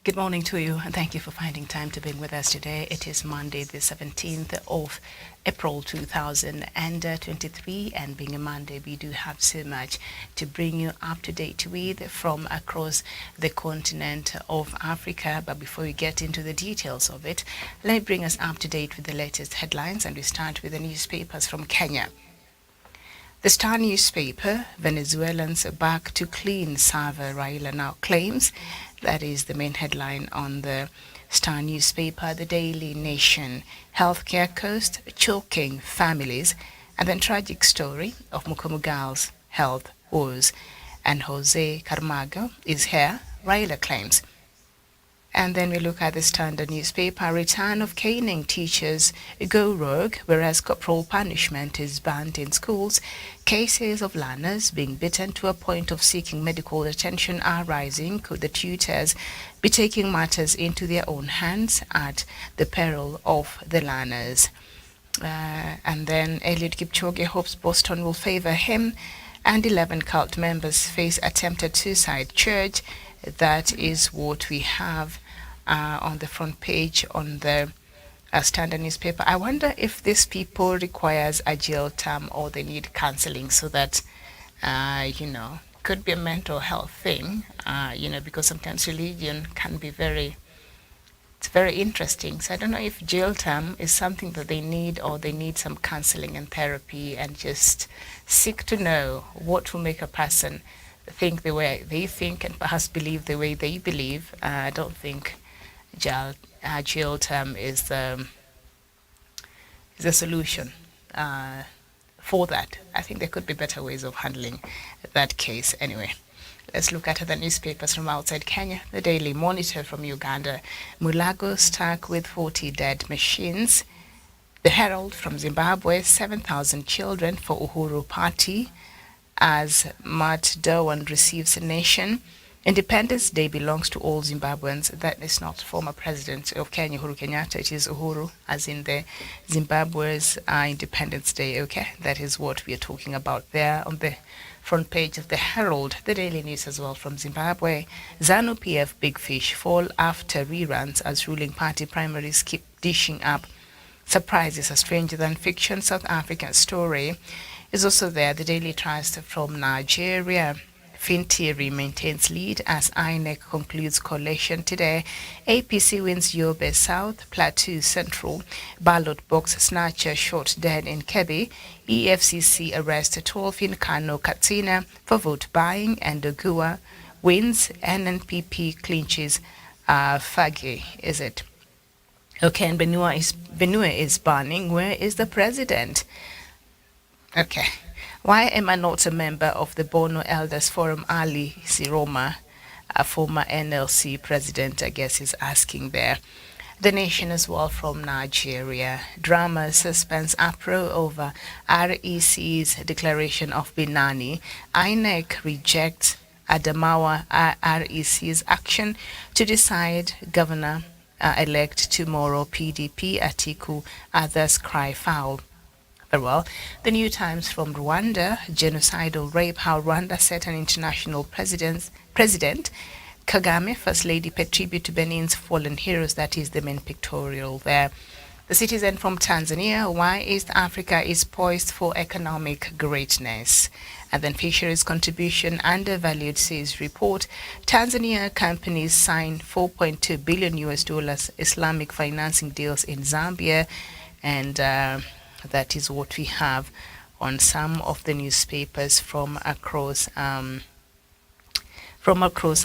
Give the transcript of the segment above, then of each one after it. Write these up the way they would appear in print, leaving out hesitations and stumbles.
Good morning to you, and thank you for finding time to be with us today. It is Monday, the 17th of April 2023, and being a Monday, we do have so much to bring you up to date with from across the continent of Africa. But before we get into the details of it, let me bring us up to date with the latest headlines, and we start with the newspapers from Kenya. The Star newspaper, Venezuelans back to clean server, Raila now claims. That is the main headline on the Star newspaper. The Daily Nation, healthcare cost choking families, and then tragic story of Mukumugal's health woes. And Jose Carmago is here, Raila claims. And then we look at the Standard newspaper, return of caning teachers go rogue, whereas corporal punishment is banned in schools. Cases of learners being beaten to a point of seeking medical attention are rising. Could the tutors be taking matters into their own hands at the peril of the learners? And then Eliud Kipchoge hopes Boston will favor him. And 11 cult members face attempted suicide charge. That is what we have on the front page on the Standard newspaper. I wonder if these people requires a jail term or they need counseling so that, could be a mental health thing, because sometimes religion can be it's very interesting. So I don't know if jail term is something that they need or they need some counseling and therapy and just seek to know what will make a person think the way they think and perhaps believe the way they believe. I don't think jail term is the solution for that. I think there could be better ways of handling that case. Anyway, let's look at the newspapers from outside Kenya. The Daily Monitor from Uganda, Mulago stuck with 40 dead machines. The Herald from Zimbabwe, 7,000 children for Uhuru Party as Matt Derwan receives a nation. Independence Day belongs to all Zimbabweans. That is not former president of Kenya, Uhuru Kenyatta. It is Uhuru, as in the Zimbabwe's Independence Day. Okay, that is what we are talking about there on the front page of the Herald. The Daily News as well from Zimbabwe. ZANU-PF big fish fall after reruns as ruling party primaries keep dishing up surprises. A stranger than fiction South African story is also there. The Daily Trust from Nigeria. Fintiri maintains lead as INEC concludes collation today. APC wins Yobe South, Plateau Central. Ballot box snatcher shot dead in Kebbi. EFCC arrests 12 in Kano, Katsina for vote buying. And Dogua wins. NNPP clinches Fagi, is it? Okay, and Benue is burning. Where is the president? Okay. Why am I not a member of the Bono Elders Forum? Ali Siroma, a former NLC president, I guess, is asking there. The Nation as well from Nigeria. Drama suspends APRO over REC's declaration of Binani. INEC rejects Adamawa REC's action to decide governor elect tomorrow. PDP, Atiku, others cry foul. Very well. The New Times from Rwanda, genocidal rape, how Rwanda set an international president. Kagame, First Lady, pay tribute to Benin's fallen heroes. That is the main pictorial there. The Citizen from Tanzania, why East Africa is poised for economic greatness. And then Fisheries contribution undervalued, says report. Tanzania companies sign 4.2 billion US dollars Islamic financing deals in Zambia. And that is what we have on some of the newspapers from across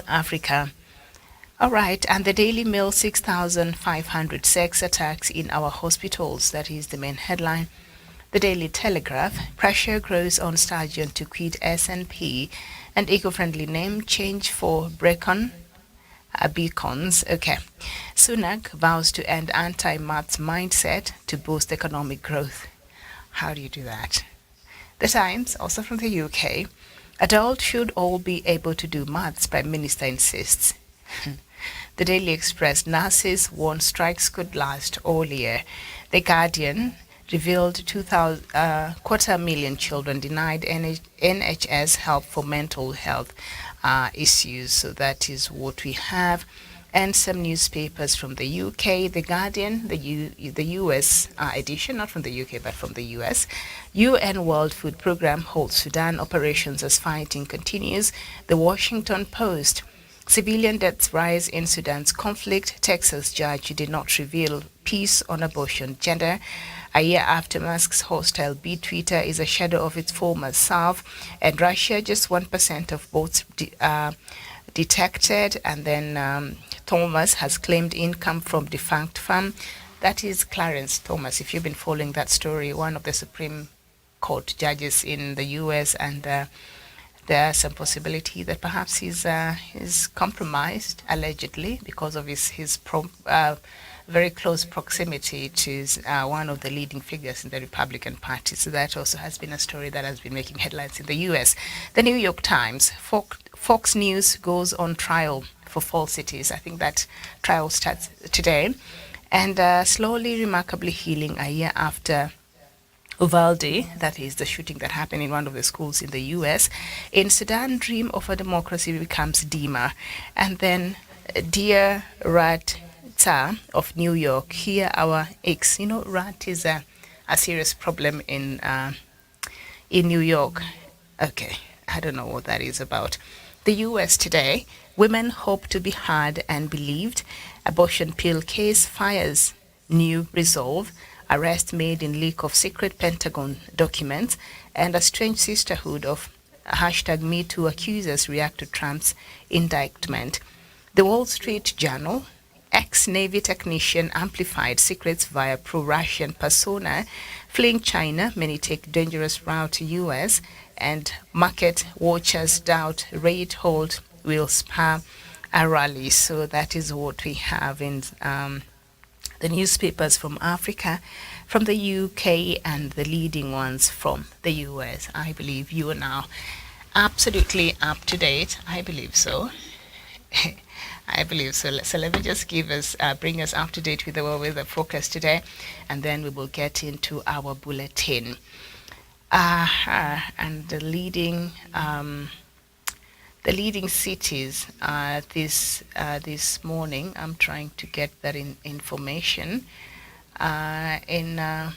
Africa. All right, and the Daily Mail, 6,500 sex attacks in our hospitals. That is the main headline. The Daily Telegraph, pressure grows on Sturgeon to quit SNP, and eco-friendly name change for beacons. Okay. Sunak vows to end anti-maths mindset to boost economic growth. How do you do that? The Times, also from the UK, adults should all be able to do maths, Prime Minister insists. The Daily Express, nurses warn strikes could last all year. The Guardian revealed 250,000 children denied NHS help for mental health issues. So that is what we have. and some newspapers from the UK, The Guardian, the US edition, not from the UK but from the US. UN World Food Programme holds Sudan operations as fighting continues. The Washington Post. Civilian deaths rise in Sudan's conflict. Texas judge did not reveal peace on abortion gender. A year after Musk's hostile bid, Twitter is a shadow of its former self. And Russia, just 1% of votes detected. And then Thomas has claimed income from defunct farm. That is Clarence Thomas. If you've been following that story, one of the Supreme Court judges in the US, and there's some possibility that perhaps he's compromised, allegedly, because of his very close proximity to one of the leading figures in the Republican Party. So that also has been a story that has been making headlines in the U.S. The New York Times, Fox News goes on trial for falsities. I think that trial starts today. And slowly, remarkably healing a year after Uvalde, that is the shooting that happened in one of the schools in the U.S. In Sudan, dream of a democracy becomes dimmer. And then Dear Rat of New York, here our ex. You know, rat is a serious problem in New York. Okay, I don't know what that is about. The U.S. today, women hope to be heard and believed. Abortion pill case fires new resolve. Arrest made in leak of secret Pentagon documents, and a strange sisterhood of #MeToo accusers react to Trump's indictment. The Wall Street Journal, ex-Navy technician amplified secrets via pro-Russian persona, fleeing China, many take dangerous route to US, and market watchers doubt rate hold will spur a rally. So that is what we have in the newspapers from Africa, from the UK, and the leading ones from the US. I believe you are now absolutely up to date. I believe so. I believe so. So let me just bring us up to date with the weather forecast today, and then we will get into our bulletin. And the leading cities this morning. I'm trying to get that information. In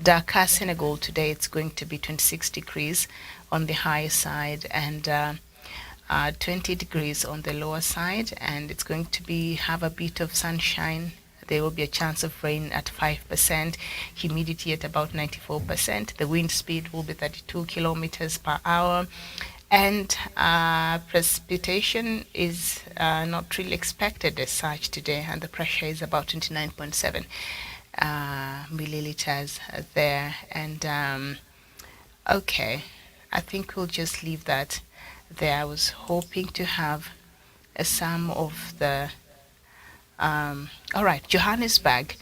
Dakar, Senegal, today it's going to be 26 degrees on the high side, and 20 degrees on the lower side, and it's going to have a bit of sunshine. There will be a chance of rain at 5%, humidity at about 94%. The wind speed will be 32 kilometers per hour. And precipitation is not really expected as such today, and the pressure is about 29.7 milliliters there. And okay, I think we'll just leave that there. I was hoping to have some of the all right, Johannesburg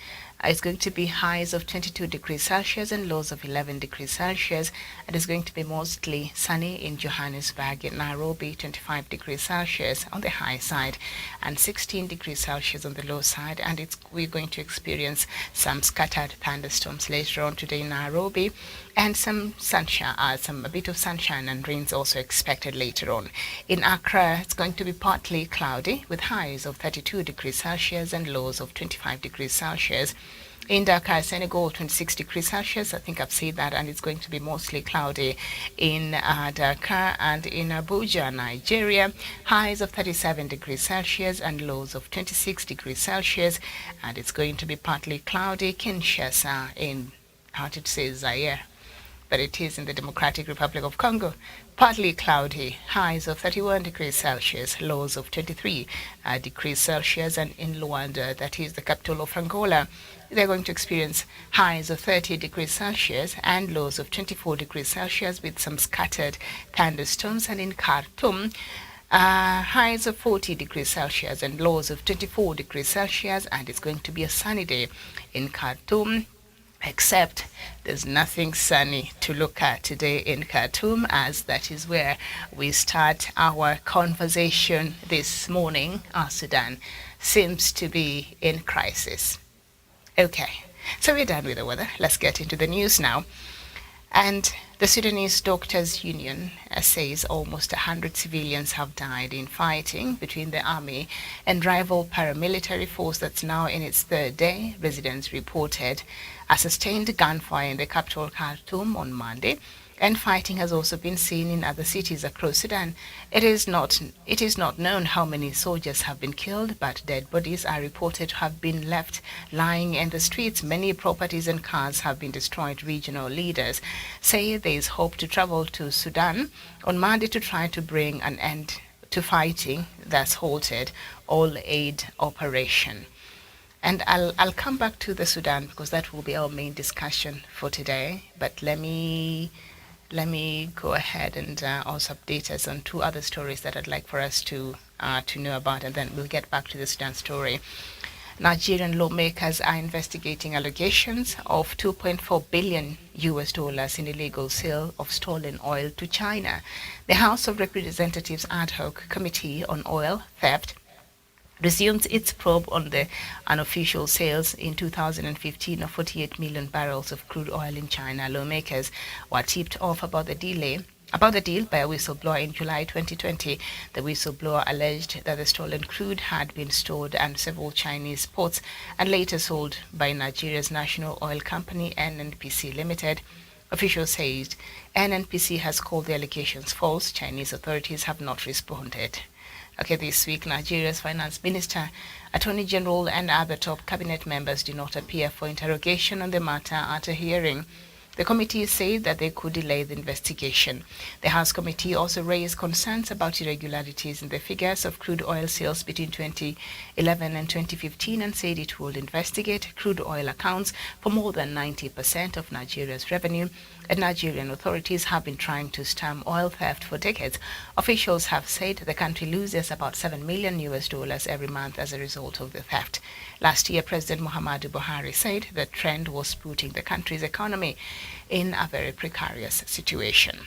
is going to be highs of 22 degrees Celsius and lows of 11 degrees Celsius. It is going to be mostly sunny in Johannesburg. In Nairobi, 25 degrees Celsius on the high side and 16 degrees Celsius on the low side. And we're going to experience some scattered thunderstorms later on today in Nairobi, and some sunshine, a bit of sunshine and rains also expected later on. In Accra, it's going to be partly cloudy with highs of 32 degrees Celsius and lows of 25 degrees Celsius. In Dakar, Senegal, 26 degrees Celsius. I think I've said that, and it's going to be mostly cloudy in Dakar. And in Abuja, Nigeria, highs of 37 degrees Celsius and lows of 26 degrees Celsius. And it's going to be partly cloudy. Kinshasa, in, how to say, Zaire, but it is in the Democratic Republic of Congo, partly cloudy, highs of 31 degrees Celsius, lows of 23 degrees Celsius. And in Luanda, that is the capital of Angola, they're going to experience highs of 30 degrees Celsius and lows of 24 degrees Celsius with some scattered thunderstorms. And in Khartoum, highs of 40 degrees Celsius and lows of 24 degrees Celsius. And it's going to be a sunny day in Khartoum, except there's nothing sunny to look at today in Khartoum, as that is where we start our conversation this morning. Sudan seems to be in crisis. Okay, so we're done with the weather. Let's get into the news now. And The Sudanese Doctors Union says almost 100 civilians have died in fighting between the army and rival paramilitary force that's now in its third day. Residents reported a sustained gunfire in the capital Khartoum on Monday, and fighting has also been seen in other cities across Sudan. It is not known how many soldiers have been killed, but dead bodies are reported to have been left lying in the streets. Many properties and cars have been destroyed. Regional leaders say there is hope to travel to Sudan on Monday to try to bring an end to fighting that's halted all aid operation. And I'll come back to the Sudan because that will be our main discussion for today. But let me go ahead and also update us on two other stories that I'd like for us to know about, and then we'll get back to the Sudan story. Nigerian lawmakers are investigating allegations of $2.4 billion in illegal sale of stolen oil to China. The House of Representatives Ad Hoc Committee on Oil Theft resumed its probe on the unofficial sales in 2015 of 48 million barrels of crude oil in China. Lawmakers were tipped off about the deal by a whistleblower in July 2020. The whistleblower alleged that the stolen crude had been stored at several Chinese ports and later sold by Nigeria's national oil company, NNPC Limited. Officials said NNPC has called the allegations false. Chinese authorities have not responded. Okay, this week, Nigeria's finance minister, attorney general, and other top cabinet members did not appear for interrogation on the matter at a hearing. The committee said that they could delay the investigation. The House committee also raised concerns about irregularities in the figures of crude oil sales between 2011 and 2015 and said it would investigate crude oil accounts for more than 90% of Nigeria's revenue. And Nigerian authorities have been trying to stem oil theft for decades. Officials have said the country loses about $7 million every month as a result of the theft. Last year, President Muhammadu Buhari said the trend was putting the country's economy in a very precarious situation.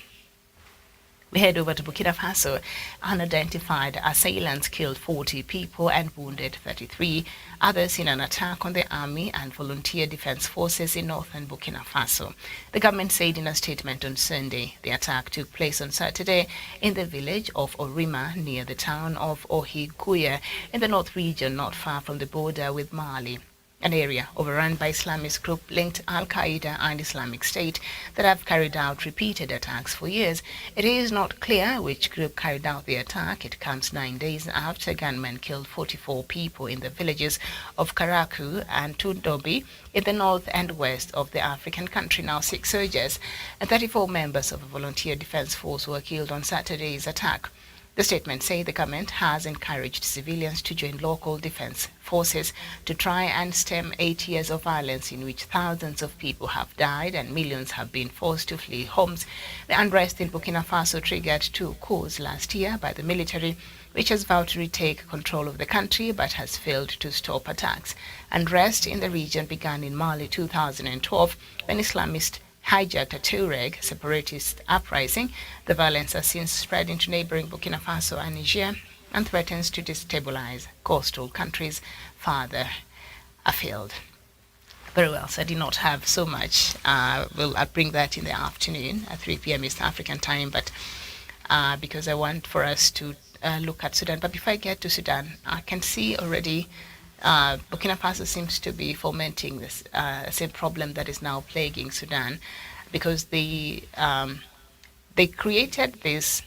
We head over to Burkina Faso. Unidentified assailants killed 40 people and wounded 33 others in an attack on the army and volunteer defense forces in northern Burkina Faso. The government said in a statement on Sunday the attack took place on Saturday in the village of Orima near the town of Ohiguya in the north region not far from the border with Mali, an area overrun by Islamist group linked Al-Qaeda and Islamic State that have carried out repeated attacks for years. It is not clear which group carried out the attack. It comes 9 days after gunmen killed 44 people in the villages of Karaku and Tundobi in the north and west of the African country. Now 6 soldiers and 34 members of a volunteer defense force were killed on Saturday's attack. The statement says the government has encouraged civilians to join local defense forces to try and stem 8 years of violence in which thousands of people have died and millions have been forced to flee homes. The unrest in Burkina Faso triggered 2 coups last year by the military, which has vowed to retake control of the country but has failed to stop attacks. Unrest in the region began in Mali 2012 when Islamists hijacked a Tuareg separatist uprising. The violence has since spread into neighboring Burkina Faso and Niger and threatens to destabilize coastal countries further afield. Very well, so I did not have so much. I'll bring that in the afternoon at 3 p.m. East African time, but because I want for us to look at Sudan. But before I get to Sudan, I can see already Burkina Faso seems to be fomenting this same problem that is now plaguing Sudan, because they created this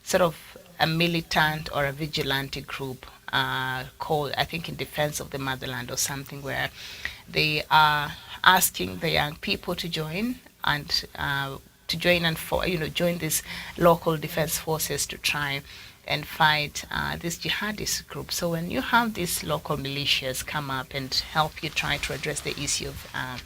sort of a militant or a vigilante group called, I think, in defense of the motherland or something, where they are asking the young people to join and join these local defense forces to try and fight this jihadist group. So when you have these local militias come up and help you try to address the issue of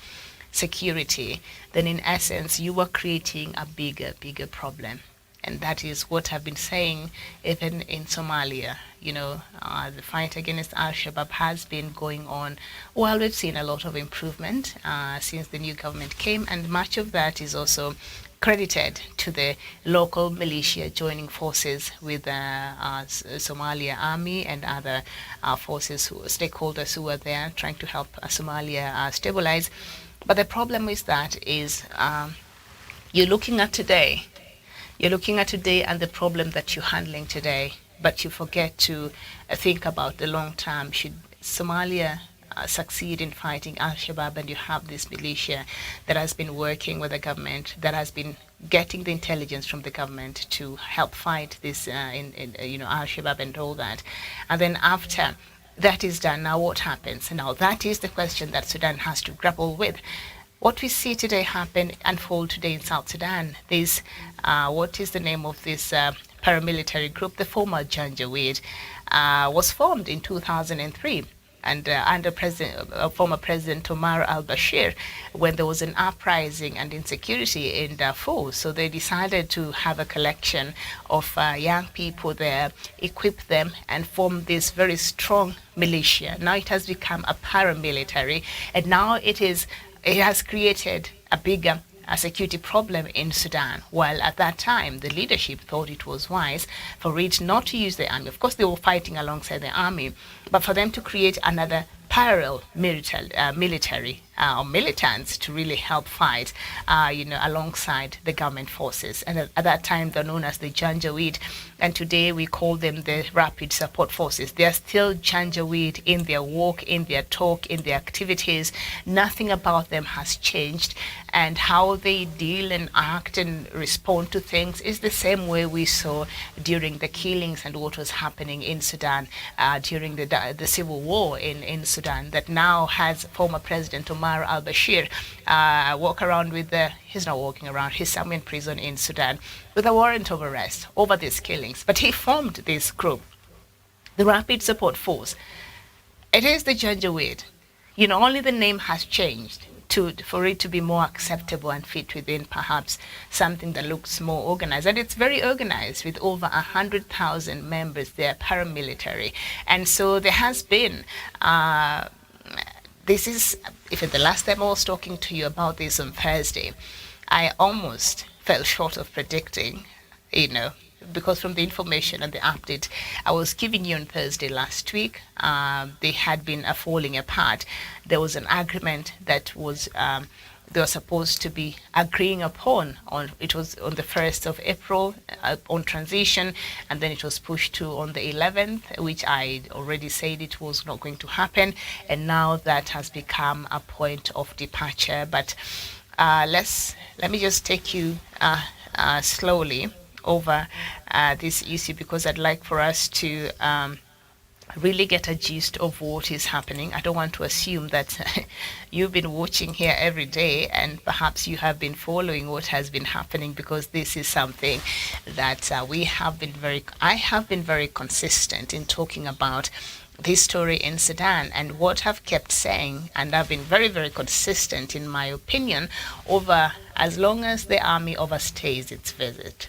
security, then in essence you are creating a bigger problem. And that is what I've been saying even in Somalia. The fight against Al-Shabaab has been going on. Well, we've seen a lot of improvement since the new government came, and much of that is also credited to the local militia joining forces with Somalia army and other forces, stakeholders who are there trying to help Somalia stabilize. But the problem with that is You're looking at today. You're looking at today and the problem that you're handling today, but you forget to think about the long term. Should Somalia succeed in fighting Al-Shabaab, and you have this militia that has been working with the government, that has been getting the intelligence from the government to help fight this Al-Shabaab and all that, and then after that is done, now what happens? Now that is the question that Sudan has to grapple with. What we see today unfold today in South Sudan, this, what is the name of this paramilitary group? The former Janjaweed was formed in 2003 and under former President Omar al-Bashir, when there was an uprising and insecurity in Darfur. So they decided to have a collection of young people there, equip them, and form this very strong militia. Now it has become a paramilitary, and now it has created a bigger security problem in Sudan, while at that time the leadership thought it was wise for it not to use the army. Of course, they were fighting alongside the army, but for them to create another parallel military or militants to really help fight, alongside the government forces. And at that time, they're known as the Janjaweed, and today we call them the Rapid Support Forces. They are still Janjaweed in their walk, in their talk, in their activities. Nothing about them has changed, and how they deal and act and respond to things is the same way we saw during the killings and what was happening in Sudan during the civil war in Sudan, that now has former President Omar al-Bashir walk around with he's not walking around, he's somewhere in prison in Sudan with a warrant of arrest over these killings. But he formed this group, the Rapid Support Force. It is the Janjaweed. Only the name has changed for it to be more acceptable and fit within perhaps something that looks more organized. And it's very organized with over 100,000 members. They're paramilitary. And so there has been, the last time I was talking to you about this on Thursday, I almost fell short of predicting, because from the information and the update I was giving you on Thursday last week, they had been falling apart. There was an agreement that was they were supposed to be agreeing upon it was on the 1st of April on transition, and then it was pushed to on the 11th, which I already said it was not going to happen, and now that has become a point of departure. But let me just take you slowly over this issue, because I'd like for us to really get a gist of what is happening. I don't want to assume that you've been watching here every day and perhaps you have been following what has been happening, because this is something that I have been very consistent in talking about this story in Sudan, and what I've kept saying, and I've been very, very consistent in my opinion, over as long as the army overstays its visit.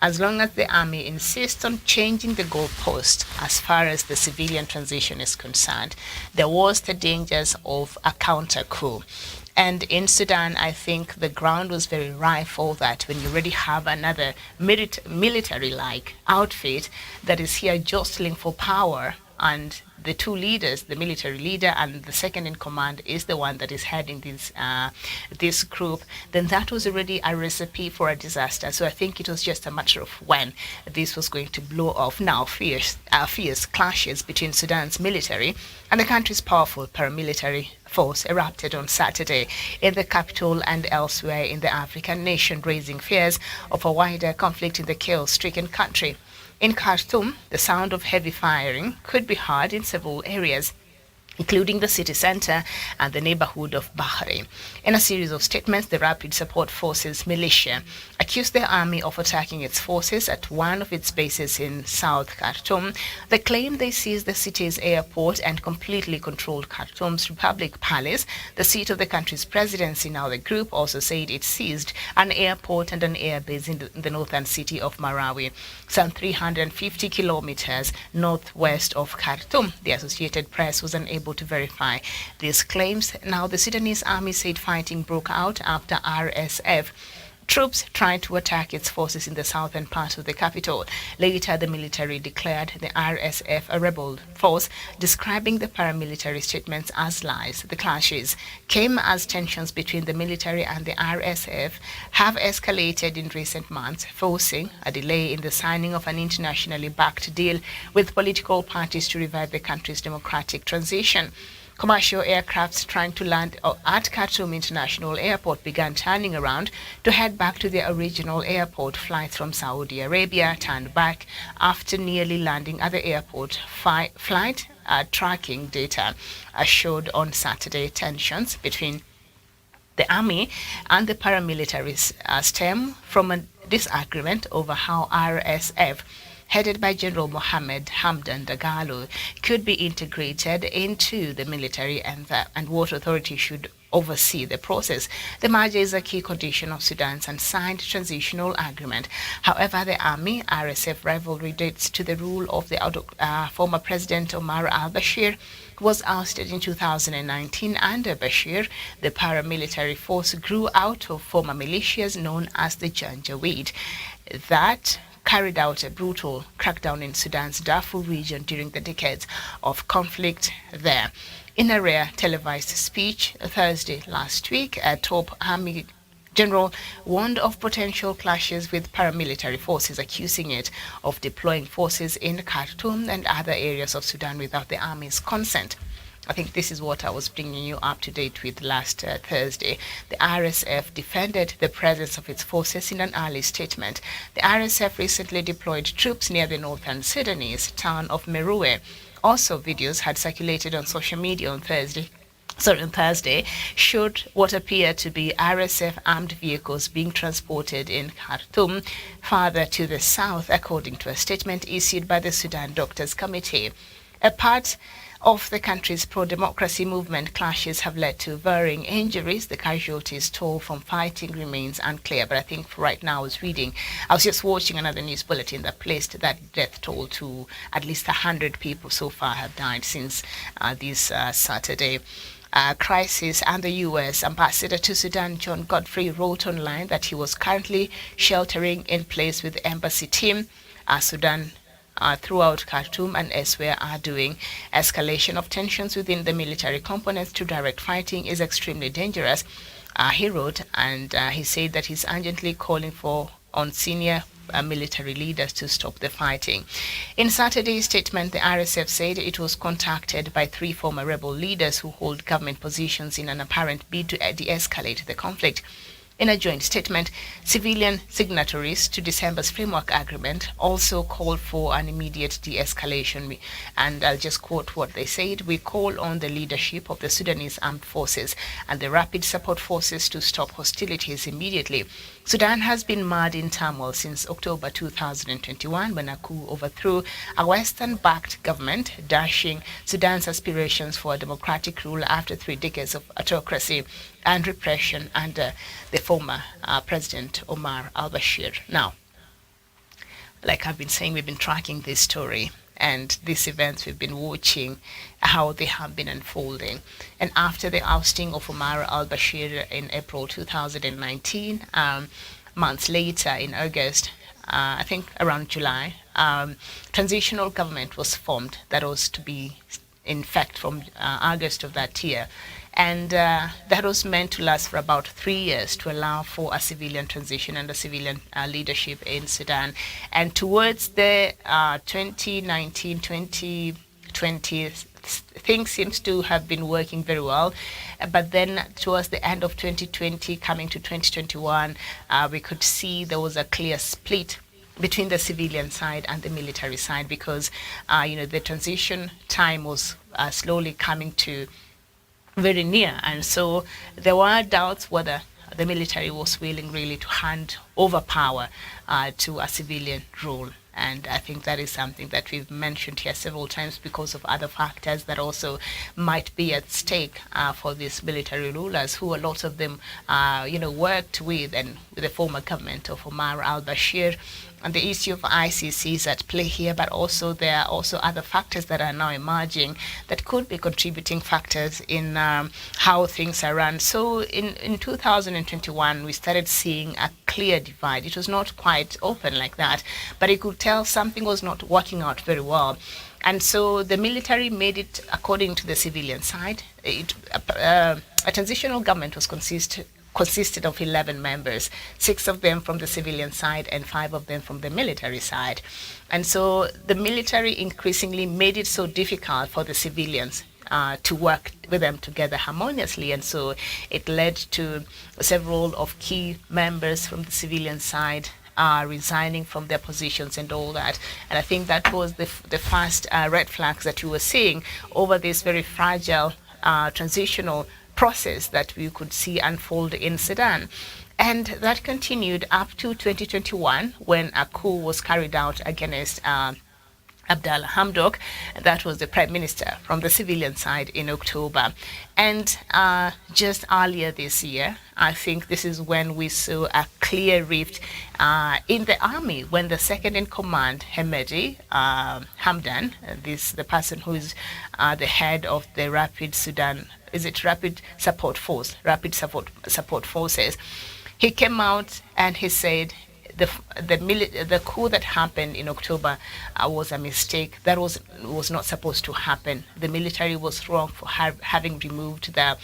As long as the army insists on changing the goalpost as far as the civilian transition is concerned, there was the dangers of a counter coup. And in Sudan, I think the ground was very ripe for that, when you already have another military-like outfit that is here jostling for power, and the two leaders, the military leader and the second in command, is the one that is heading this group, then that was already a recipe for a disaster. So I think it was just a matter of when this was going to blow off. Now, fierce clashes between Sudan's military and the country's powerful paramilitary force erupted on Saturday in the capital and elsewhere in the African nation, raising fears of a wider conflict in the chaos-stricken country. In Khartoum, the sound of heavy firing could be heard in several areas, including the city center and the neighborhood of Bahri. In a series of statements, the Rapid Support Forces militia accused the army of attacking its forces at one of its bases in South Khartoum. They claim they seized the city's airport and completely controlled Khartoum's Republic Palace, the seat of the country's presidency. Now, the group also said it seized an airport and an airbase in the northern city of Marawi, some 350 kilometers northwest of Khartoum. The Associated Press was unable to verify these claims. Now, the Sudanese army said fighting broke out after RSF troops trying to attack its forces in the southern part of the capital. Later, the military declared the RSF a rebel force, describing the paramilitary statements as lies. The clashes came as tensions between the military and the RSF have escalated in recent months, forcing a delay in the signing of an internationally backed deal with political parties to revive the country's democratic transition. Commercial aircrafts trying to land at Khartoum International Airport began turning around to head back to their original airport. Flights from Saudi Arabia turned back after nearly landing at the airport. Flight tracking data showed on Saturday tensions between the army and the paramilitaries stem from a disagreement over how RSF, headed by General Mohammed Hamdan Dagalo, could be integrated into the military and what authority should oversee the process. The merger is a key condition of Sudan's unsigned transitional agreement. However, the army RSF rivalry dates to the rule of the former President Omar al-Bashir, who was ousted in 2019. Under Bashir, the paramilitary force grew out of former militias known as the Janjaweed that carried out a brutal crackdown in Sudan's Darfur region during the decades of conflict there. In a rare televised speech Thursday last week, a top army general warned of potential clashes with paramilitary forces, accusing it of deploying forces in Khartoum and other areas of Sudan without the army's consent. I think this is what I was bringing you up to date with last Thursday. The RSF defended the presence of its forces in an early statement. The RSF recently deployed troops near the northern Sudanese town of Merowe. Also, videos had circulated on social media on Thursday showed what appeared to be RSF armed vehicles being transported in Khartoum farther to the south, according to a statement issued by the Sudan Doctors Committee. A part of the country's pro-democracy movement, clashes have led to varying injuries. The casualties toll from fighting remains unclear, but I think for right now I was just watching another news bulletin that placed that death toll to at least 100 people so far have died since this Saturday crisis. And the U.S. ambassador to Sudan, John Godfrey, wrote online that he was currently sheltering in place with the embassy team. Sudan throughout Khartoum and elsewhere are doing. Escalation of tensions within the military components to direct fighting is extremely dangerous, he wrote, and he said that he's urgently calling on senior military leaders to stop the fighting. In Saturday's statement, the RSF said it was contacted by 3 former rebel leaders who hold government positions in an apparent bid to de-escalate the conflict. In a joint statement, civilian signatories to December's framework agreement also called for an immediate de-escalation. And I'll just quote what they said: "We call on the leadership of the Sudanese armed forces and the rapid support forces to stop hostilities immediately. Sudan has been mired in turmoil since October 2021, when a coup overthrew a Western-backed government, dashing Sudan's aspirations for a democratic rule after 3 decades of autocracy and repression under the former President Omar al-Bashir." Now, like I've been saying, we've been tracking this story and these events. We've been watching how they have been unfolding. And after the ousting of Omar al-Bashir in April 2019, months later in August, I think around July, transitional government was formed that was to be in fact from August of that year. And that was meant to last for about 3 years to allow for a civilian transition and a civilian leadership in Sudan. And towards the 2019-2020, things seems to have been working very well. But then towards the end of 2020, coming to 2021, we could see there was a clear split between the civilian side and the military side, because the transition time was slowly coming to very near, and so there were doubts whether the military was willing really to hand over power to a civilian rule. And I think that is something that we've mentioned here several times because of other factors that also might be at stake for these military rulers, who a lot of them, worked with and with the former government of Omar al-Bashir. And the issue of ICC is at play here, but also there are also other factors that are now emerging that could be contributing factors in how things are run. So in 2021, we started seeing a clear divide. It was not quite open like that, but it could tell something was not working out very well. And so the military made it according to the civilian side. A transitional government was consisted of 11 members, 6 of them from the civilian side and 5 of them from the military side. And so the military increasingly made it so difficult for the civilians to work with them together harmoniously. And so it led to several of key members from the civilian side resigning from their positions and all that. And I think that was the first red flags that you were seeing over this very fragile transitional process that we could see unfold in Sudan. And that continued up to 2021 when a coup was carried out against Abdallah Hamdok. That was the prime minister from the civilian side in October. And just earlier this year, I think this is when we saw a clear rift in the army, when the second in command, Hemedi Hamdan, the person who is the head of the Rapid Support Forces, he came out and he said the coup that happened in October was a mistake. That was not supposed to happen. The military was wrong for having removed the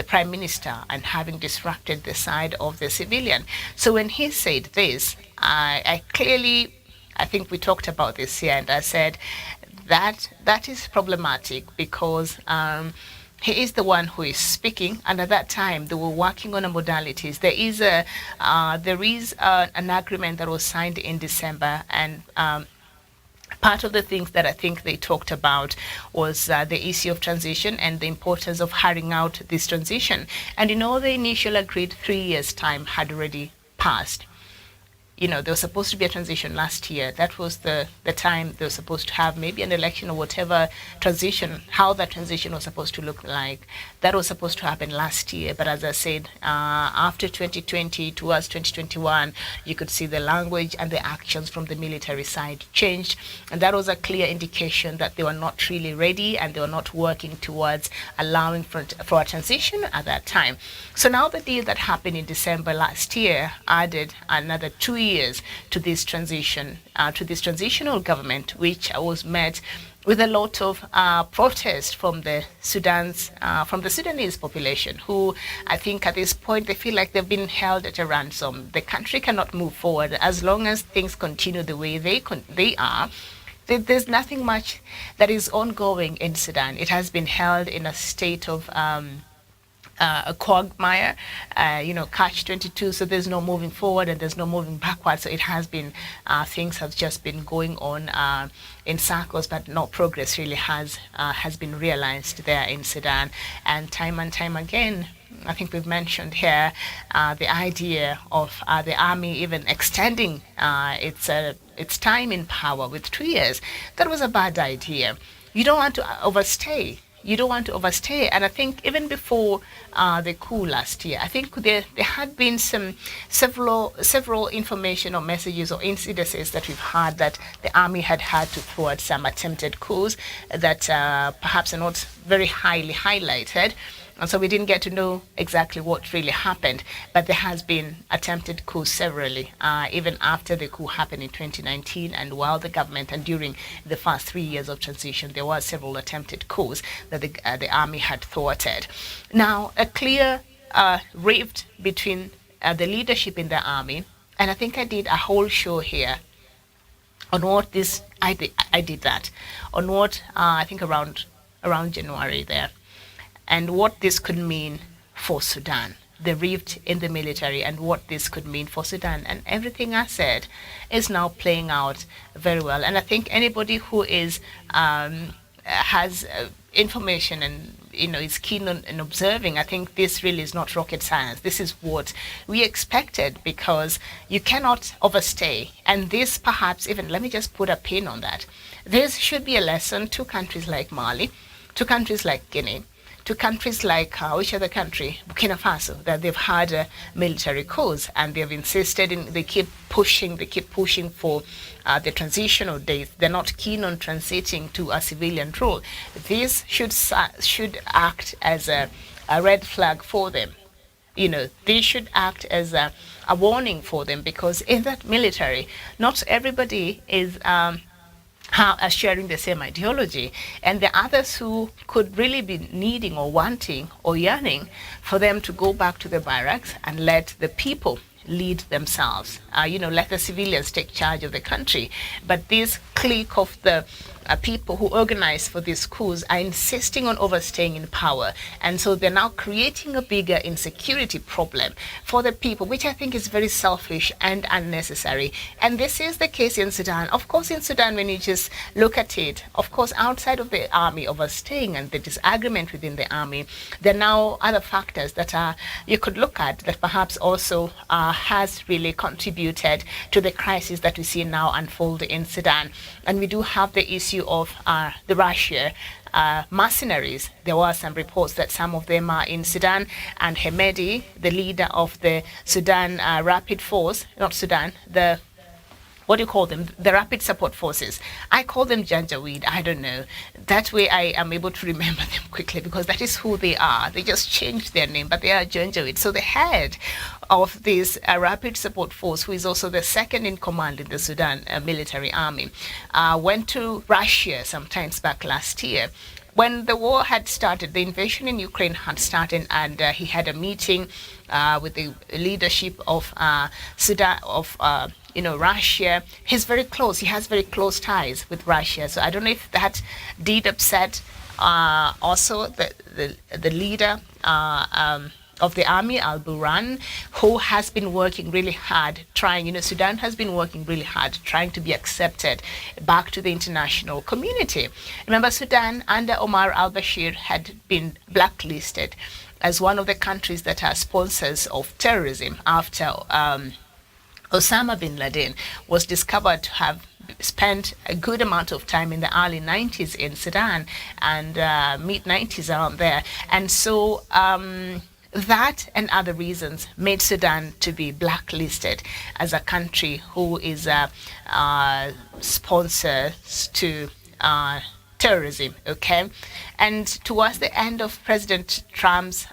prime minister and having disrupted the side of the civilian. So when he said this, I think we talked about this here, and I said that is problematic because he is the one who is speaking, and at that time they were working on modalities. There is an agreement that was signed in December, and part of the things that I think they talked about was the issue of transition and the importance of hurrying out this transition. And the initial agreed 3 years' time had already passed. There was supposed to be a transition last year. That was the time they were supposed to have maybe an election or whatever transition, how that transition was supposed to look like. That was supposed to happen last year. But as I said, after 2020 towards 2021, you could see the language and the actions from the military side changed. And that was a clear indication that they were not really ready and they were not working towards allowing for a transition at that time. So now the deal that happened in December last year added another 2 years to this transition, to this transitional government, which was met with a lot of protest from the Sudanese population, who I think at this point they feel like they've been held at a ransom. The country cannot move forward as long as things continue the way they are. There's nothing much that is ongoing in Sudan. It has been held in a state of a quagmire, catch-22, so there's no moving forward and there's no moving backwards. So it has been, things have just been going on in circles, but no progress really has been realized there in Sudan. And time again, I think we've mentioned here the idea of the army even extending its time in power with 2 years. That was a bad idea. You don't want to overstay. And I think even before the coup last year, I think there had been several information or messages or incidences that we've had that the army had to thwart some attempted coups that perhaps are not very highly highlighted. And so we didn't get to know exactly what really happened, but there has been attempted coups severally, even after the coup happened in 2019, and while the government and during the first 3 years of transition, there were several attempted coups that the army had thwarted. Now, a clear rift between the leadership in the army, and I think I did a whole show here on what this, I did that, on what, I think around January there, and what this could mean for Sudan, the rift in the military, and what this could mean for Sudan. And everything I said is now playing out very well. And I think anybody who is information and is keen on observing, I think this really is not rocket science. This is what we expected, because you cannot overstay. And this perhaps even, let me just put a pin on that. This should be a lesson to countries like Mali, to countries like Guinea, to countries like which other country, Burkina Faso, that they've had military coups, and they've insisted they keep pushing for the transitional days. They're not keen on transiting to a civilian rule. This should act as a red flag for them. They should act as a warning for them, because in that military, not everybody is are sharing the same ideology, and the others who could really be needing or wanting or yearning for them to go back to the barracks and let the people lead themselves, let the civilians take charge of the country. But this clique of the people who organize for these coups are insisting on overstaying in power, and so they're now creating a bigger insecurity problem for the people, which I think is very selfish and unnecessary. And this is the case in Sudan. Of course, in Sudan, when you just look at it, of course, outside of the army overstaying and the disagreement within the army, there are now other factors that you could look at that perhaps also has really contributed to the crisis that we see now unfold in Sudan. And we do have the issue of the Russia mercenaries. There were some reports that some of them are in Sudan, and Hemedi, the leader of the Sudan Rapid Force, not Sudan, what do you call them? The Rapid Support Forces. I call them Janjaweed. I don't know. That way I am able to remember them quickly, because that is who they are. They just changed their name, but they are Janjaweed. So the head of this Rapid Support Force, who is also the second in command in the Sudan military army, went to Russia sometimes back last year. When the war had started, the invasion in Ukraine had started, and he had a meeting with the leadership of Sudan, of Russia. He's very close. He has very close ties with Russia. So I don't know if that did upset also the leader of the army, Al-Burhan, who has been working really hard Sudan has been working really hard trying to be accepted back to the international community. Remember, Sudan under Omar al-Bashir had been blacklisted as one of the countries that are sponsors of terrorism after Osama bin Laden was discovered to have spent a good amount of time in the early 90s in Sudan and mid-90s around there. And so that and other reasons made Sudan to be blacklisted as a country who is a sponsor to terrorism, okay? And towards the end of President Trump's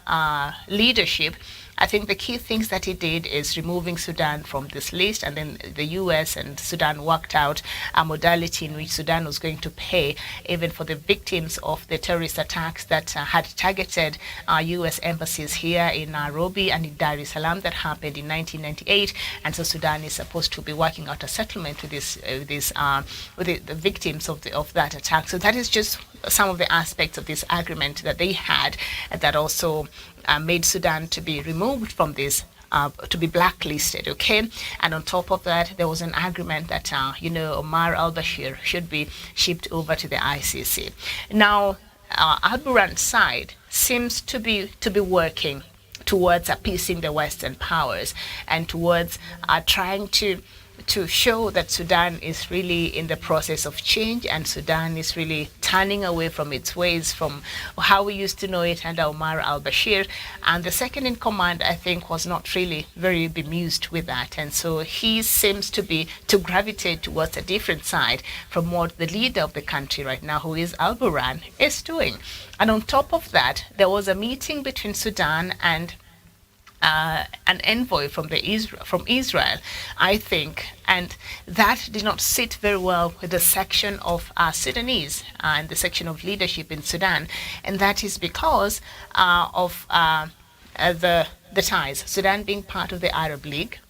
leadership, I think the key things that he did is removing Sudan from this list, and then the US and Sudan worked out a modality in which Sudan was going to pay even for the victims of the terrorist attacks that had targeted US embassies here in Nairobi and in Dar es Salaam that happened in 1998. And so Sudan is supposed to be working out a settlement with the victims of that attack. So that is just some of the aspects of this agreement that they had, that also made Sudan to be removed from this, to be blacklisted, okay? And on top of that, there was an agreement that, Omar al-Bashir should be shipped over to the ICC. Now, Al-Burhan's side seems to be working towards appeasing the Western powers and towards trying to show that Sudan is really in the process of change, and Sudan is really turning away from its ways, from how we used to know it under Omar al-Bashir. And the second in command, I think, was not really very bemused with that. And so he seems to gravitate towards a different side from what the leader of the country right now, who is Al-Burhan, is doing. And on top of that, there was a meeting between Sudan and an envoy from Israel, I think, and that did not sit very well with the section of Sudanese and the section of leadership in Sudan, and that is because of the ties. Sudan being part of the Arab League.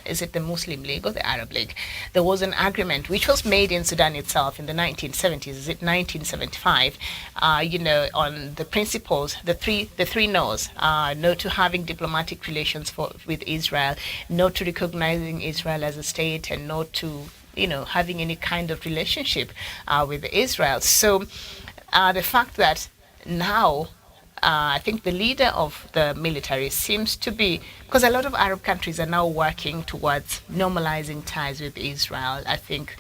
Is it the Muslim League or the Arab League? There was an agreement which was made in Sudan itself in the 1970s, is it 1975, on the principles, the three no's: no to having diplomatic relations with Israel, no to recognizing Israel as a state, and no to, having any kind of relationship with Israel. So the fact that now I think the leader of the military seems to be, because a lot of Arab countries are now working towards normalizing ties with Israel. I think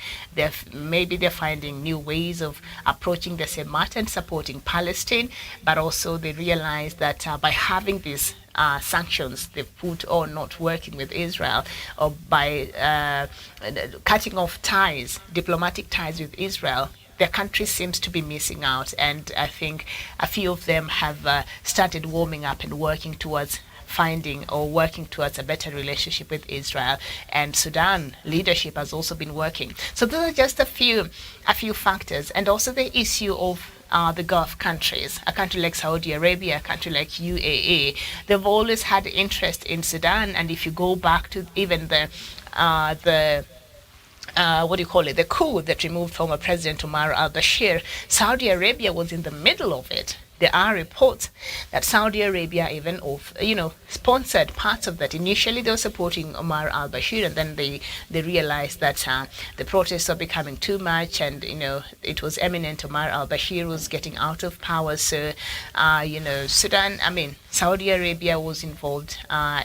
maybe they're finding new ways of approaching the same matter and supporting Palestine, but also they realize that by having these sanctions they've put on not working with Israel, or by cutting off ties, diplomatic ties with Israel, their country seems to be missing out. And I think a few of them have started warming up and working towards a better relationship with Israel. And Sudan leadership has also been working. So those are just a few factors. And also the issue of the Gulf countries, a country like Saudi Arabia, a country like UAE, they've always had interest in Sudan. And if you go back to even the coup that removed former President Omar al-Bashir, Saudi Arabia was in the middle of it. There are reports that Saudi Arabia even sponsored parts of that. Initially, they were supporting Omar al-Bashir, and then they realized that the protests were becoming too much, and it was imminent. Omar al-Bashir was getting out of power. So, Saudi Arabia was involved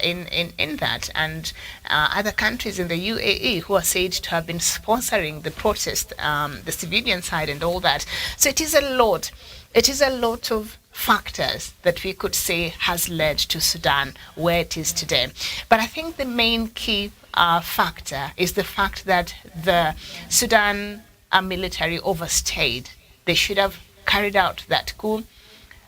in that, and other countries in the UAE who are said to have been sponsoring the protest, the civilian side and all that. So it is a lot. It is a lot of factors that we could say has led to Sudan where it is today. But I think the main key factor is the fact that the Sudan military overstayed. They should have carried out that coup,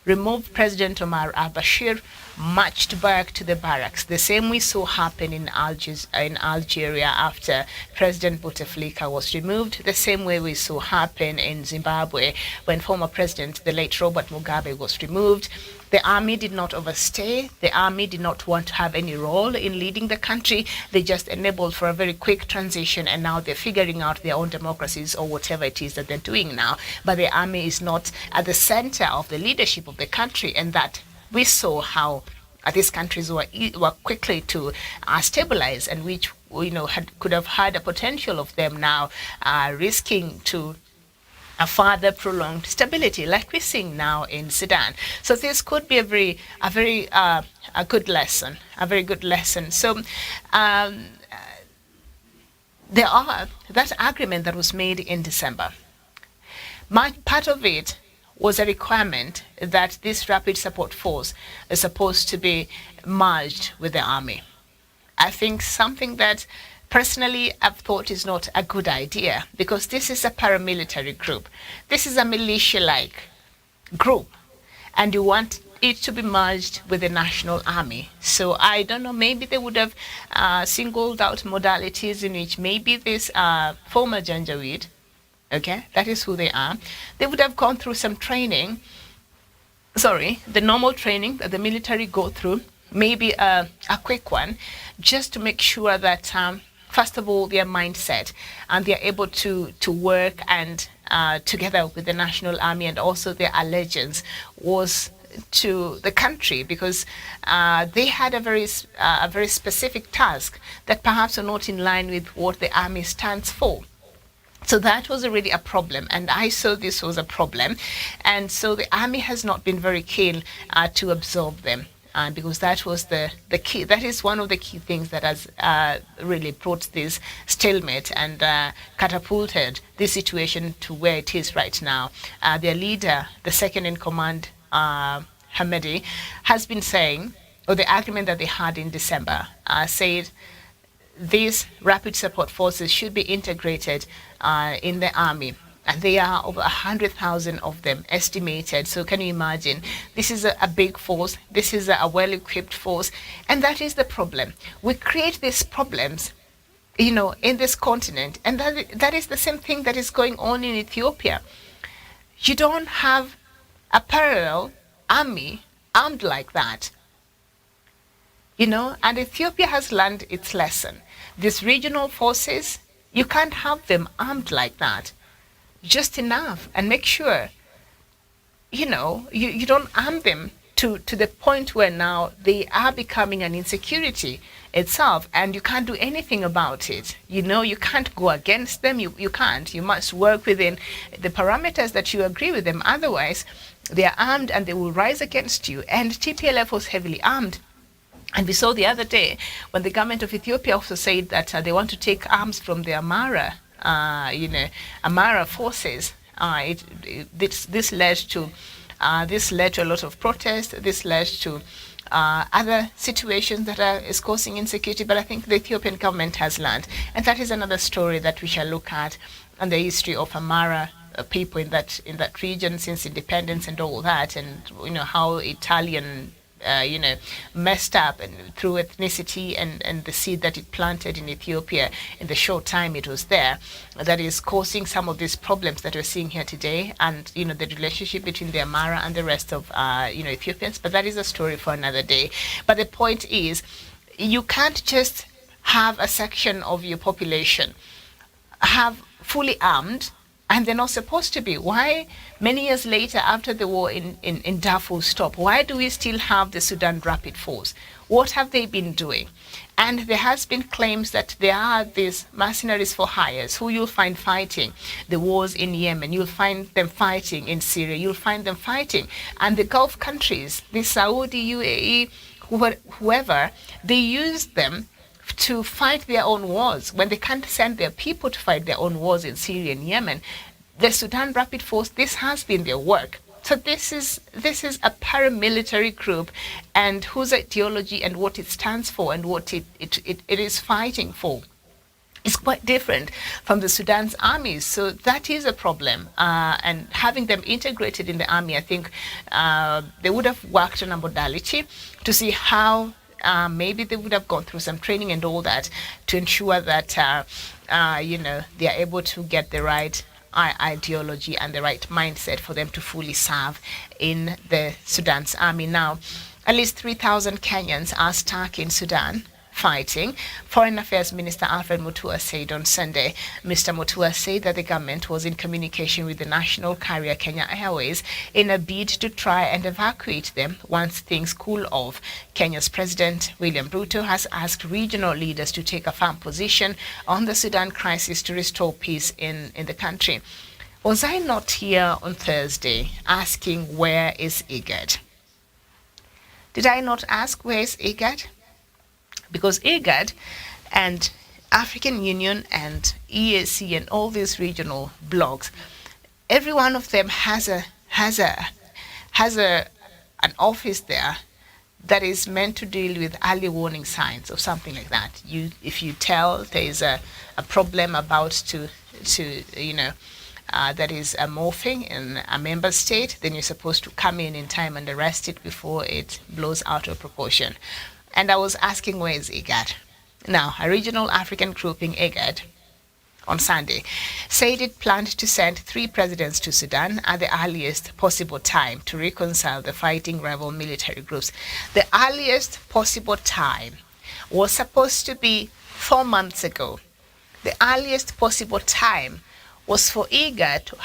removed President Omar al-Bashir, marched back to the barracks. The same we saw happen in Algeria after President Bouteflika was removed. The same way we saw happen in Zimbabwe when former President, the late Robert Mugabe, was removed. The army did not overstay. The army did not want to have any role in leading the country. They just enabled for a very quick transition, and now they're figuring out their own democracies or whatever it is that they're doing now. But the army is not at the center of the leadership of the country, and that we saw how these countries were quickly to stabilize, and which could have had a potential of them now risking to a further prolonged stability, like we're seeing now in Sudan. So this could be a very good lesson, a very good lesson. So there are that agreement that was made in December. Part of it was a requirement that this rapid support force is supposed to be merged with the army. I think something that personally I've thought is not a good idea, because this is a paramilitary group. This is a militia-like group, and you want it to be merged with the national army. So I don't know, maybe they would have singled out modalities in which maybe this former Janjaweed, okay, that is who they are. They would have gone through some training, the normal training that the military go through, maybe a quick one, just to make sure that, first of all, their mindset, and they're able to work and together with the national army, and also their allegiance was to the country, because they had a very specific task that perhaps are not in line with what the army stands for. So that was already a problem, and I saw this was a problem, and so the army has not been very keen to absorb them, because that was the key. That is one of the key things that has really brought this stalemate and catapulted this situation to where it is right now. Their leader, the second in command, Hamedi, has been saying, or the agreement that they had in December said, these rapid support forces should be integrated in the army. And there are over 100,000 of them estimated. So can you imagine? This is a big force. This is a well-equipped force. And that is the problem. We create these problems, in this continent. And that is the same thing that is going on in Ethiopia. You don't have a parallel army armed like that. And Ethiopia has learned its lesson. These regional forces, you can't have them armed like that. Just enough, and make sure, you don't arm them to the point where now they are becoming an insecurity itself, and you can't do anything about it. You know, you can't go against them. You can't. You must work within the parameters that you agree with them. Otherwise, they are armed and they will rise against you. And TPLF was heavily armed. And we saw the other day when the government of Ethiopia also said that they want to take arms from the Amhara, Amhara forces. This led to a lot of protest. This led to other situations that is causing insecurity. But I think the Ethiopian government has learned, and that is another story that we shall look at, and the history of Amhara people in that region since independence and all that, and how Italian messed up and through ethnicity and the seed that it planted in Ethiopia in the short time it was there, that is causing some of these problems that we're seeing here today, and the relationship between the Amhara and the rest of Ethiopians. But that is a story for another day. But the point is, you can't just have a section of your population have fully armed and they're not supposed to be. Why, many years later, after the war in Darfur stopped, why do we still have the Sudan Rapid Force? What have they been doing? And there has been claims that there are these mercenaries for hires who you'll find fighting the wars in Yemen. You'll find them fighting in Syria. You'll find them fighting. And the Gulf countries, the Saudi, UAE, whoever, they use them to fight their own wars when they can't send their people to fight their own wars in Syria and Yemen. The Sudan Rapid Force, this has been their work. So this is a paramilitary group, and whose ideology and what it stands for and what it is fighting for is quite different from the Sudan's armies. So that is a problem. And having them integrated in the army, I think they would have worked on a modality to see how maybe they would have gone through some training and all that to ensure that, they are able to get the right ideology and the right mindset for them to fully serve in the Sudan's army. Now, at least 3,000 Kenyans are stuck in Sudan fighting. Foreign Affairs Minister Alfred Mutua said on Sunday. Mr. Mutua said that the government was in communication with the national carrier Kenya Airways in a bid to try and evacuate them once things cool off. Kenya's President William Ruto has asked regional leaders to take a firm position on the Sudan crisis to restore peace in the country. Was I not here on Thursday asking where is IGAD? Did I not ask where is IGAD? Because IGAD and African Union and EAC and all these regional blocs, every one of them has an office there that is meant to deal with early warning signs or something like that. If you tell there is a problem about to that is morphing in a member state, then you're supposed to come in time and arrest it before it blows out of proportion. And I was asking, where is IGAD? Now, a regional African grouping, IGAD, on Sunday, said it planned to send 3 presidents to Sudan at the earliest possible time to reconcile the fighting rival military groups. The earliest possible time was supposed to be 4 months ago. The earliest possible time was for IGAD to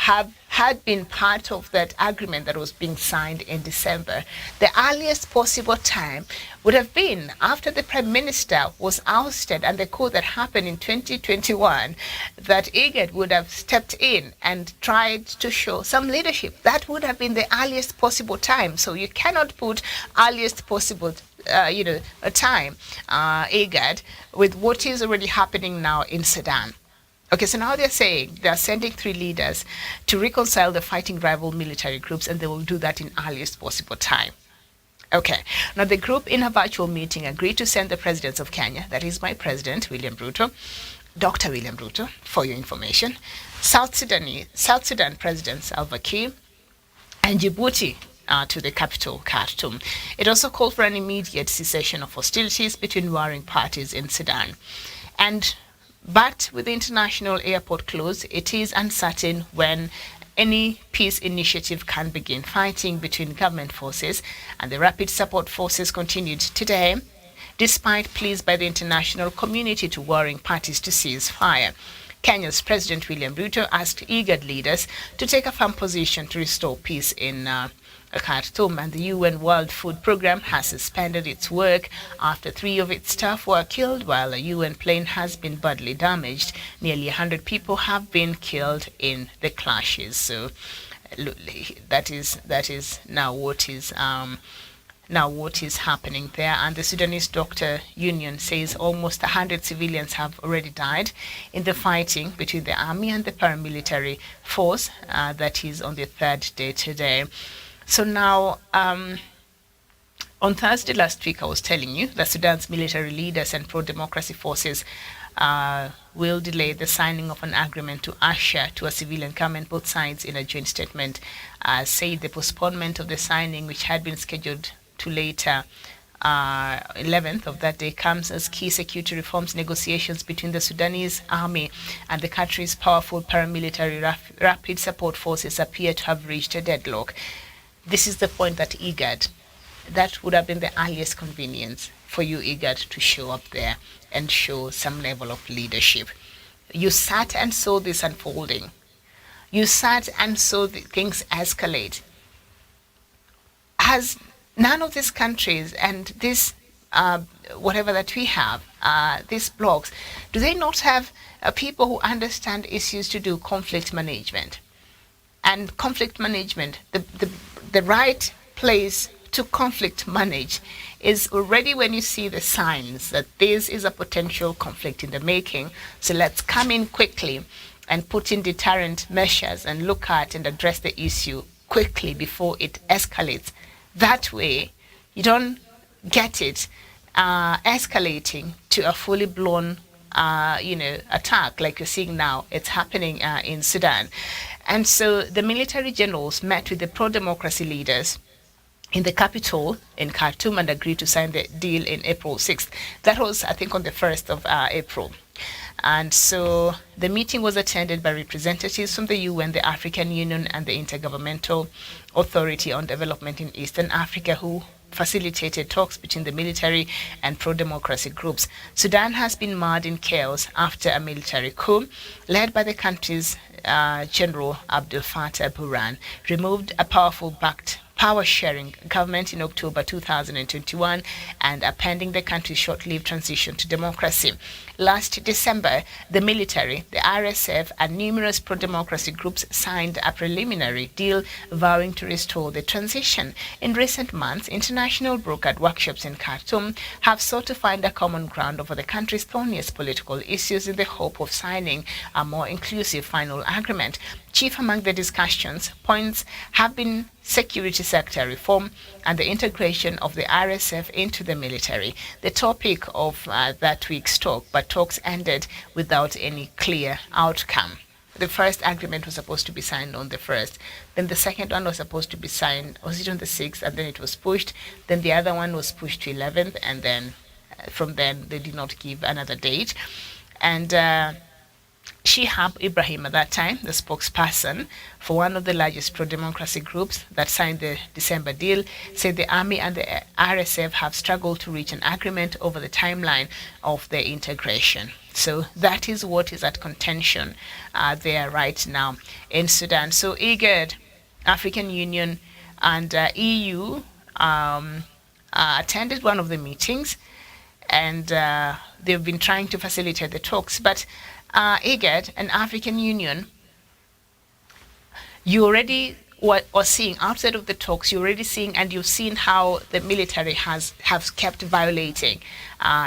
had been part of that agreement that was being signed in December. The earliest possible time would have been after the Prime Minister was ousted and the coup that happened in 2021, that IGAD would have stepped in and tried to show some leadership. That would have been the earliest possible time. So you cannot put earliest possible a time, IGAD, with what is already happening now in Sudan. Okay, so now they're saying they're sending 3 leaders to reconcile the fighting rival military groups, and they will do that in earliest possible time. Okay, now the group in a virtual meeting agreed to send the presidents of Kenya, that is my president, William Ruto, Dr. William Ruto, for your information, South Sudan President Salva Kiir, and Djibouti to the capital, Khartoum. It also called for an immediate cessation of hostilities between warring parties in Sudan. But with the international airport closed, it is uncertain when any peace initiative can begin. Fighting between government forces and the rapid support forces continued today, despite pleas by the international community to warring parties to cease fire. Kenya's President William Ruto asked IGAD leaders to take a firm position to restore peace in Khartoum, and the UN World Food Programme has suspended its work after 3 of its staff were killed, while a UN plane has been badly damaged. Nearly 100 people have been killed in the clashes. So that is now what is happening there. And the Sudanese Doctor Union says almost 100 civilians have already died in the fighting between the army and the paramilitary force. That is on the 3rd day today. So now, on Thursday last week, I was telling you that Sudan's military leaders and pro-democracy forces will delay the signing of an agreement to usher to a civilian government. Both sides, in a joint statement, said the postponement of the signing, which had been scheduled to later 11th of that day, comes as key security reforms negotiations between the Sudanese army and the country's powerful paramilitary rapid support forces appear to have reached a deadlock. This is the point that IGAD, that would have been the earliest convenience for you, IGAD, to show up there and show some level of leadership. You sat and saw this unfolding. You sat and saw the things escalate. Has none of these countries and this, whatever that we have, these blocs, do they not have people who understand issues to do conflict management? And conflict management, the right place to conflict manage is already when you see the signs that this is a potential conflict in the making. So let's come in quickly and put in deterrent measures and look at and address the issue quickly before it escalates. That way, you don't get it escalating to a fully blown attack like you're seeing now. It's happening in Sudan. And so the military generals met with the pro-democracy leaders in the capital in Khartoum and agreed to sign the deal in April 6th. That was, I think, on the 1st of April. And so the meeting was attended by representatives from the UN, the African Union, and the Intergovernmental Authority on Development in Eastern Africa, who facilitated talks between the military and pro-democracy groups. Sudan has been mired in chaos after a military coup led by the country's General Abdel Fattah Burhan removed a powerful backed power-sharing government in October 2021 and appending the country's short-lived transition to democracy. Last December, the military, the RSF, and numerous pro-democracy groups signed a preliminary deal vowing to restore the transition. In recent months, international brokered workshops in Khartoum have sought to find a common ground over the country's thorniest political issues in the hope of signing a more inclusive final agreement. Chief among the discussions points have been security sector reform and the integration of the RSF into the military, the topic of that week's talk, but talks ended without any clear outcome. The first agreement was supposed to be signed on the 1st. Then the second one was supposed to be signed, was it on the 6th? And then it was pushed. Then the other one was pushed to 11th. And then from then they did not give another date. And Shihab Ibrahim, at that time, the spokesperson for one of the largest pro-democracy groups that signed the December deal, said the army and the RSF have struggled to reach an agreement over the timeline of their integration. So that is what is at contention there right now in Sudan. So IGAD, African Union, and EU attended one of the meetings, and they've been trying to facilitate the talks. But IGAD and African Union, you already are seeing outside of the talks, you're already seeing, and you've seen how the military have kept violating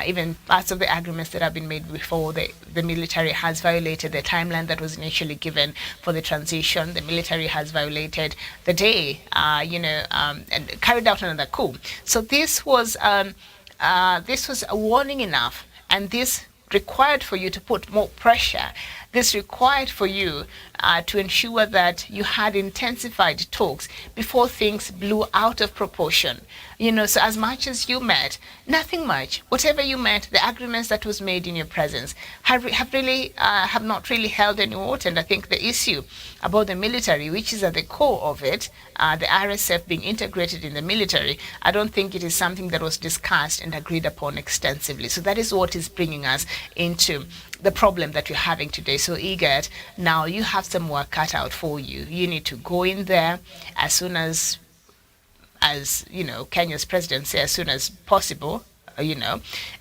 even parts of the agreements that have been made before. The military has violated the timeline that was initially given for the transition. The military has violated the day, and carried out another coup. So this was a warning enough, and this required for you to put more pressure. This required for you to ensure that you had intensified talks before things blew out of proportion. So as much as you met, nothing much. Whatever you met, the agreements that was made in your presence have not really held any water. And I think the issue about the military, which is at the core of it, the RSF being integrated in the military, I don't think it is something that was discussed and agreed upon extensively. So that is what is bringing us into the problem that you're having today. So IGAD, now you have some work cut out for you. You need to go in there as soon as Kenya's president said, as soon as possible,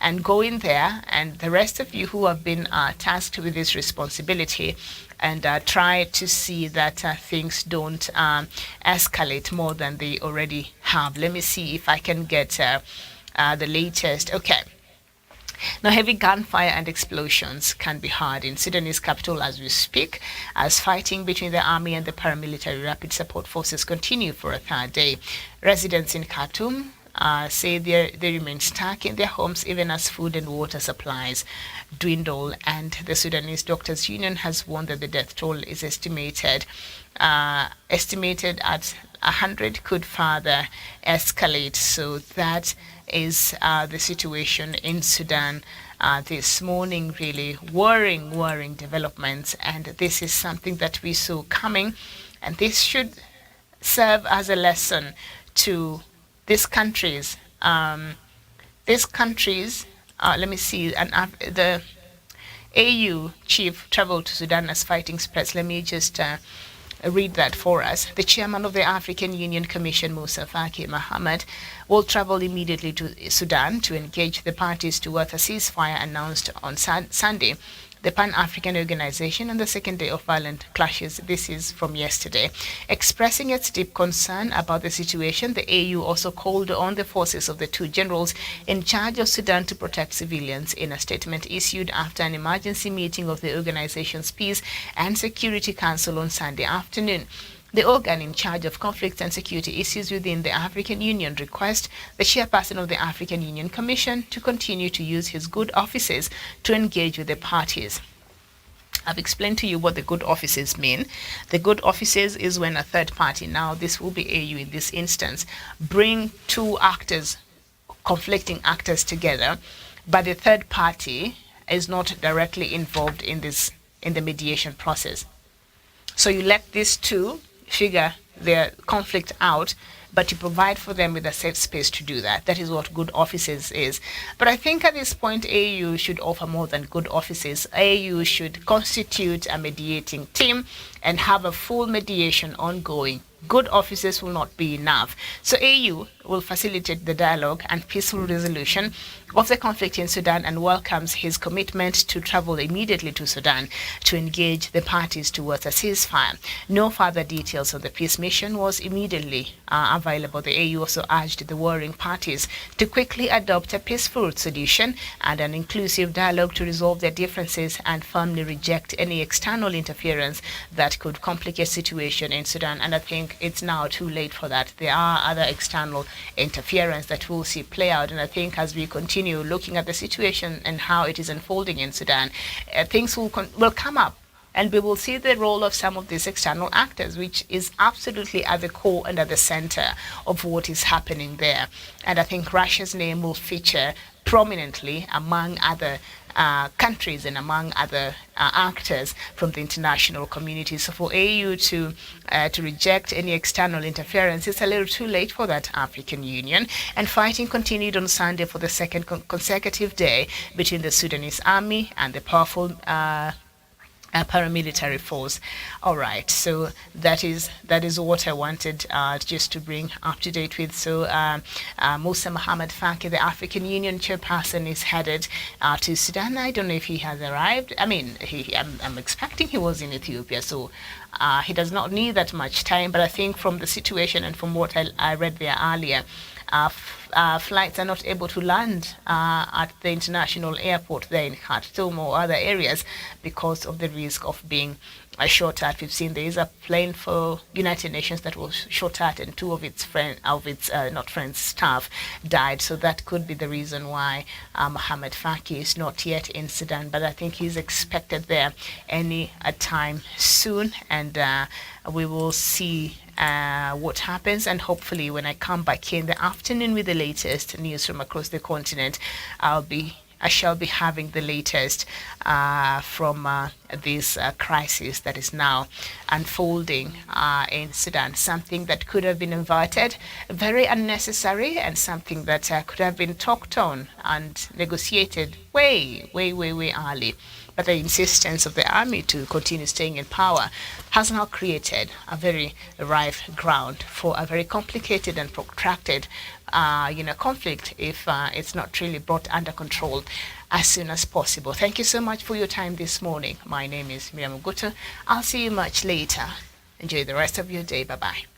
and go in there, and the rest of you who have been tasked with this responsibility, and try to see that things don't escalate more than they already have. Let me see if I can get the latest. Okay. Now, heavy gunfire and explosions can be heard in Sudanese capital as we speak, as fighting between the army and the paramilitary rapid support forces continue for a third day. Residents in Khartoum say they remain stuck in their homes even as food and water supplies dwindle, and the Sudanese Doctors Union has warned that the death toll is estimated at 100, could further escalate. So that is the situation in Sudan this morning. Really worrying developments, and this is something that we saw coming, and this should serve as a lesson to these countries. Let me see, the AU chief traveled to Sudan as fighting spreads. Let me just read that for us. The chairman of the African Union Commission, Musa Faki Mohammed, will travel immediately to Sudan to engage the parties towards a ceasefire announced on Sunday. The Pan-African Organization on the second day of violent clashes, this is from yesterday, expressing its deep concern about the situation. The AU also called on the forces of the two generals in charge of Sudan to protect civilians. In a statement issued after an emergency meeting of the organization's Peace and Security Council on Sunday afternoon, the organ in charge of conflicts and security issues within the African Union requests the chairperson of the African Union Commission to continue to use his good offices to engage with the parties. I've explained to you what the good offices mean. The good offices is when a third party, now this will be AU in this instance, bring two actors, conflicting actors together, but the third party is not directly involved in the mediation process. So you let these two figure their conflict out, but you provide for them with a safe space to do that. That is what good offices is. But I think at this point, AU should offer more than good offices. AU should constitute a mediating team and have a full mediation ongoing. Good offices will not be enough. So AU will facilitate the dialogue and peaceful resolution of the conflict in Sudan, and welcomes his commitment to travel immediately to Sudan to engage the parties towards a ceasefire. No further details of the peace mission was immediately available. The AU also urged the warring parties to quickly adopt a peaceful solution and an inclusive dialogue to resolve their differences, and firmly reject any external interference that could complicate situation in Sudan. And I think it's now too late for that. There are other external interference that we'll see play out, and I think as we continue looking at the situation and how it is unfolding in Sudan, things will come up, and we will see the role of some of these external actors, which is absolutely at the core and at the center of what is happening there. And I think Russia's name will feature prominently among other countries and among other actors from the international community. So for AU to reject any external interference, it's a little too late for that African Union. And fighting continued on Sunday for the second consecutive day between the Sudanese army and the powerful paramilitary force. All right, so that is what I wanted just to bring up to date with. So Musa Mohammed Faki, the African Union chairperson, is headed to Sudan. I don't know if he has arrived. I mean, I'm expecting he was in Ethiopia, so he does not need that much time. But I think from the situation and from what I read there earlier, flights are not able to land at the international airport there in Khartoum or other areas because of the risk of being shot at. We've seen there is a plane for United Nations that was shot at, and two of its staff died. So that could be the reason why Mohammed Faki is not yet in Sudan. But I think he's expected there any time soon, and we will see what happens. And hopefully when I come back here in the afternoon with the latest news from across the continent, I'll be I shall be having the latest from this crisis that is now unfolding in Sudan. Something that could have been averted, very unnecessary, and something that could have been talked on and negotiated way early. But the insistence of the army to continue staying in power has now created a very rife ground for a very complicated and protracted conflict if it's not really brought under control as soon as possible. Thank you so much for your time this morning. My name is Miriam Ugutu. I'll see you much later. Enjoy the rest of your day. Bye-bye.